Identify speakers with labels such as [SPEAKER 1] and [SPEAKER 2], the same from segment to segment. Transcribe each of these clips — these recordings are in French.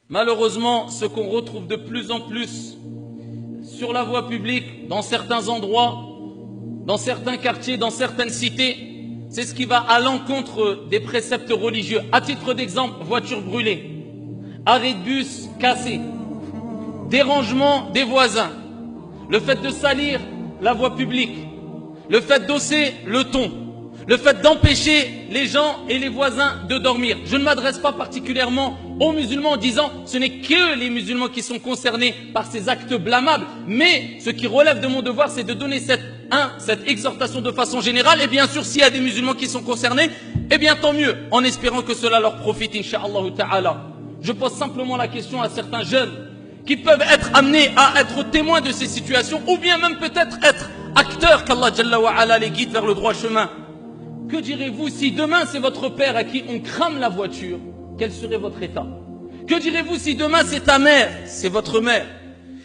[SPEAKER 1] Malheureusement, ce qu'on retrouve de plus en plus sur la voie publique, dans certains endroits, dans certains quartiers, dans certaines cités, c'est ce qui va à l'encontre des préceptes religieux. À titre d'exemple, voiture brûlée, arrêt de bus cassé, dérangement des voisins, le fait de salir la voie publique, le fait d'hausser le ton, le fait d'empêcher les gens et les voisins de dormir. Je ne m'adresse pas particulièrement aux musulmans en disant ce n'est que les musulmans qui sont concernés par ces actes blâmables, mais ce qui relève de mon devoir, c'est de donner cette exhortation de façon générale. Et bien sûr, s'il y a des musulmans qui sont concernés, eh bien tant mieux, en espérant que cela leur profite, incha'Allah ta'ala. Je pose simplement la question à certains jeunes qui peuvent être amenés à être témoins de ces situations, ou bien même peut-être être acteurs, qu'Allah Jalla wa Ala les guide vers le droit chemin. Que direz-vous si demain c'est votre père à qui on crame la voiture? Quel serait votre état? Que direz-vous si demain c'est ta mère, c'est votre mère,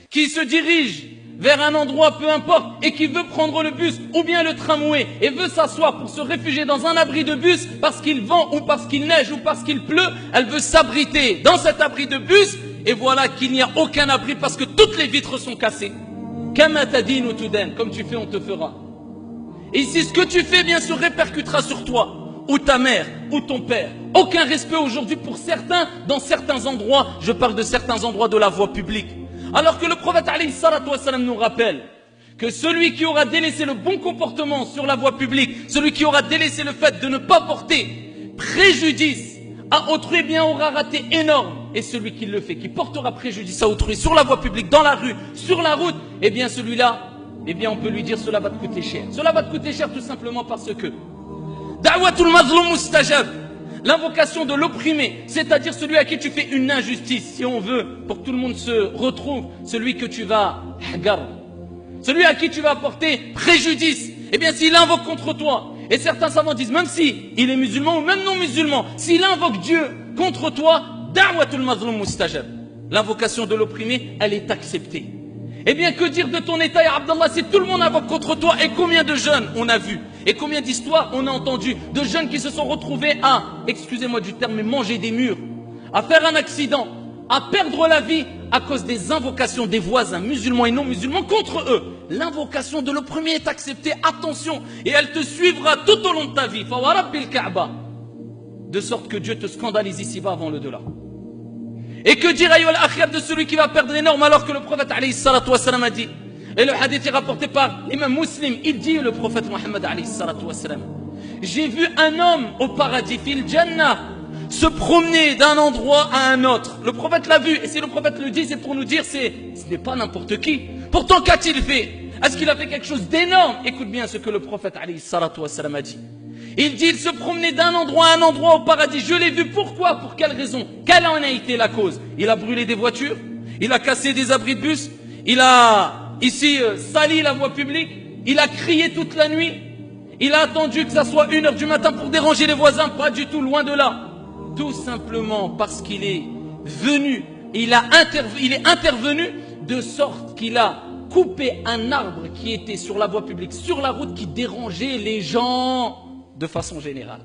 [SPEAKER 1] qui se dirige vers un endroit, peu importe, et qui veut prendre le bus ou bien le tramway et veut s'asseoir pour se réfugier dans un abri de bus parce qu'il vent ou parce qu'il neige ou parce qu'il pleut? Elle veut s'abriter dans cet abri de bus et voilà qu'il n'y a aucun abri parce que toutes les vitres sont cassées. Comme tu fais, on te fera. Et ici, ce que tu fais, bien sûr, répercutera sur toi, ou ta mère, ou ton père. Aucun respect aujourd'hui pour certains, dans certains endroits. Je parle de certains endroits de la voie publique. Alors que le prophète alayhi salatu wassalam nous rappelle que celui qui aura délaissé le bon comportement sur la voie publique, celui qui aura délaissé le fait de ne pas porter préjudice à autrui, eh bien aura raté énorme. Et celui qui le fait, qui portera préjudice à autrui sur la voie publique, dans la rue, sur la route, eh bien celui-là, eh bien on peut lui dire cela va te coûter cher. Cela va te coûter cher tout simplement parce que Da'watul mazlum mustajab, l'invocation de l'opprimé, c'est-à-dire celui à qui tu fais une injustice, si on veut, pour que tout le monde se retrouve, celui que tu vas celui à qui tu vas apporter préjudice, eh bien s'il invoque contre toi, et certains savants disent même si il est musulman ou même non musulman, s'il invoque Dieu contre toi, Da'watul mazlum mustajab, l'invocation de l'opprimé, elle est acceptée. Eh bien, que dire de ton état, ya Abdallah, si tout le monde invoque contre toi? Et combien de jeunes on a vu? Et combien d'histoires on a entendu de jeunes qui se sont retrouvés à, excusez-moi du terme, mais manger des murs, à faire un accident, à perdre la vie à cause des invocations des voisins musulmans et non musulmans contre eux. L'invocation de l'opprimé est acceptée, attention, et elle te suivra tout au long de ta vie. Fawarabbil Kaaba. De sorte que Dieu te scandalise ici-bas avant le delà. Et que dire ayyuhal akhir de celui qui va perdre énorme alors que le prophète alayhi salatu wassalam a dit, et le hadith est rapporté par l'imam Muslim, il dit le prophète Mohammed alayhi salatu wassalam, j'ai vu un homme au paradis, fil jannah, se promener d'un endroit à un autre. Le prophète l'a vu, et si le prophète le dit, c'est pour nous dire, ce n'est pas n'importe qui. Pourtant, qu'a-t-il fait? Est-ce qu'il a fait quelque chose d'énorme? Écoute bien ce que le prophète alayhi salatu wassalam a dit. Il dit, il se promenait d'un endroit à un endroit au paradis. Je l'ai vu. Pourquoi? Pour quelle raison? Quelle en a été la cause? Il a brûlé des voitures, il a cassé des abris de bus, il a ici sali la voie publique, il a crié toute la nuit, il a attendu que ça soit 1h du matin pour déranger les voisins. Pas du tout, loin de là. Tout simplement parce qu'il est venu, il est intervenu de sorte qu'il a coupé un arbre qui était sur la voie publique, sur la route, qui dérangeait les gens de façon générale.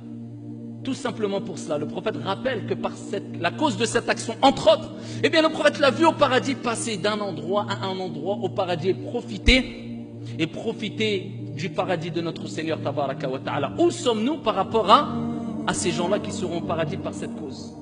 [SPEAKER 1] Tout simplement pour cela, le prophète rappelle que par la cause de cette action, entre autres, eh bien le prophète l'a vu au paradis passer d'un endroit à un endroit au paradis et profiter du paradis de notre Seigneur Tabaraka wa Ta'ala. Où sommes-nous par rapport à ces gens-là qui seront au paradis par cette cause?